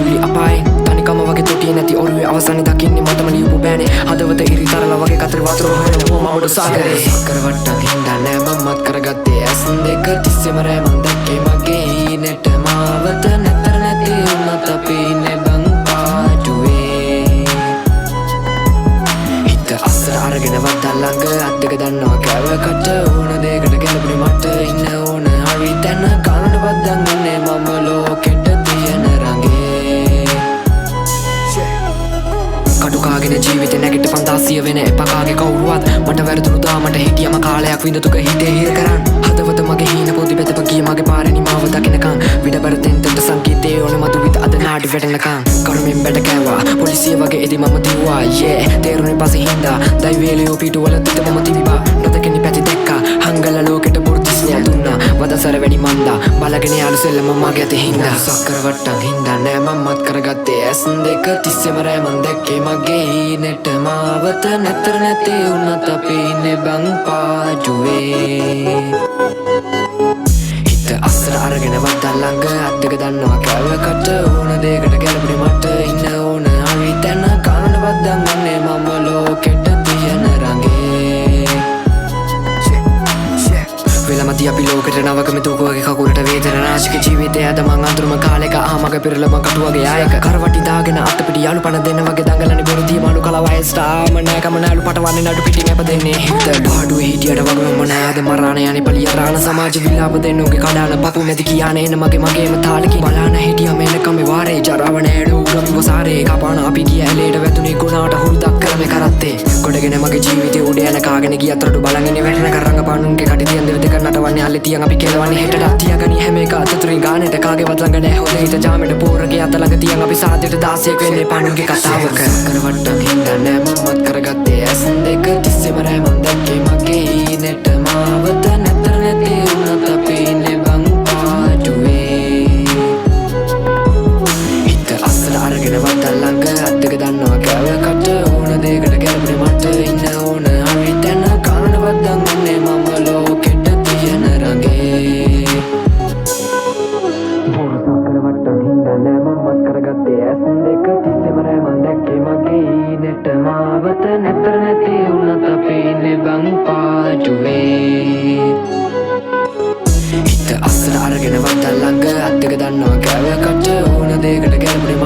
සිතුවිලි අපායෙන් තනිකම වගේ තොටියේ නැති ඔරුවේ අවසානයේ දකින්නේ මටම ලියපු බෑනේ හදවත ඉරිතරලා වගේ කතර වතුර හොයන මමඩ සාගරේ සක්කර වට්ටක් හින්දා නෑ මමත් කරගත්තේ ඇස් දෙක තිස්සෙම රෑ මං දැක්කේ මගේ හීනෙට මාවත නැතර නැති වුණත් අපි ඉන්නේ බං පාටුවේ හිත අස්සර අරගෙන වද්දා ළඟ අත් දෙක දන්නවා කෑවකට ඕන දෙයකට ගැලපුණේ මට ඉන්න ඕන හරි තැන කනට බද්දන් ඉන්නේ මම ලෝකෙට තියෙන රඟේ කටුකාගෙන ජීවිතේ නැගිට 500 වෙන එපකාගේ කවුරුවත් මට වැරදුණු දා මට හිටියම කාලයක් විඳතුක හිතේ හිර කරන් හදවත මගේ හීන පොදි බෙතප ගිය මගේ පාරේ නිමාව දකින්නකම් විඩබර තෙන්තට සංකීතේ ඕන මතු විත අද නාඩි වැටෙනකම් කරුමින් බැට කෑවා පොලිසිය වගේ එදි මම දිව්වා තේරුණේ පස්සේ හින්දා දයි වේලියෝ පිටුවල තිත මම තිබ්බා නොදකින්න පැති දැක්කා හංගල ලෝකෙට මුර්තිස්නය දුන්නා වදසර වැඩි මන්දා බලගෙන යාළු සෙල්ලම මගේ අතේ හින්දා සක්කර වට්ටක් හින්දා නෑ මමත් කරගත්තේ ඇස් දෙක තිස්සෙම රෑ මං දැක්කේ මගේ හීනෙට මාවත නැතර නැති වුණත් අපි ඉන්නේ බං පාටුවේ හිත අස්සර අරගෙන වද්දා ළඟ අත් දෙක දන්නවා කෑවකට ඕන දෙයකට ගැලපුණේ මට ඉන්න ඕන හරි තැන කනට බද්දන් ඉන්නේ මම ලෝකෙට තියෙන රඟේ වෙලමති අපි ලෝකෙට නවකම තුකුවගේ කකුලට වේදන නාශක ජීවිතය අද මං අඳුරම කාලෙක ආමග පෙරලම කටුවගේ ආයක කරවටි දාගෙන අතපිටි යාළු පණ දෙන්න වගේ දඟලන්නේ බොරුදී මාළු කල වයසට ආම නෑකම නෑලු පටවන්නේ නඩු පිටින් අප දෙන්නේ හිත පාඩුවේ හිටියට වගේම නෑද මරාන යන්නේ පලිය රාණ සමාජ විලාප දෙන්නුගේ කඩාන පපු නැති කියානේ එන මගේම තාලකින් බලාන හිටියා මේනකම වාරේ ජරාව නෑඩු උරමිව සාරේ කපාන අපි ගිය ඇලේට වැතුනේ ගුණාට හුරුදක් කරමේ කරත්තේ ගොඩගෙන මගේ ජීවිතේ උඩ යන කාගෙන ගිය අතරට බලන් ඉන්නේ වැටෙන කරංග පානුන්ගේ කටි තියන් දෙව දෙක නටවන්නේ අල්ලේ තියන් අපි කෙලවන්නේ හෙටට තියාගනි හැම එක අතතුරින් ගානෙට කාගේවත් ළඟ නෑ හොද හිත ජාමෙට පෝරගේ අත ළඟ තියන් අපි සාදෙට 16ක් වෙන්නේ පානුන්ගේ කතාවක කර වට්ටක් හින්දා නෑ මමත් කරගත්තේ ඇස් දෙක තිස්සෙම රෑ මං දැක්කේ මගේ හීනෙට මාවත නැතර නැති වුණත් අපි ඉන්නේ බං පාටුවේ හිත අස්සර අරගෙන වද්දා ළඟ අත් දෙක දන්නවා කෑවකට ඕන දෙයකට ගැලපුණේ මට ඉන්න ඕන හරි තැන කනට බද්දන් ඉන්නේ මම ලෝකෙට තියෙන රඟේ බොරු සක්කර වට්ටක් හින්දා නෑ මමත් කරගත්තේ ඇස් දෙක තිස්සෙම රෑ මං දැක්කේ මගේ හීනෙට මාවත නැතර නැති වුණත් අපි ඉන්නේ බං පාටුවේ හිත අස්සර අරගෙන වද්දා ළඟ අත් දෙක දන්නවා කෑවකට ඕන දෙයකට ගැලපුණේ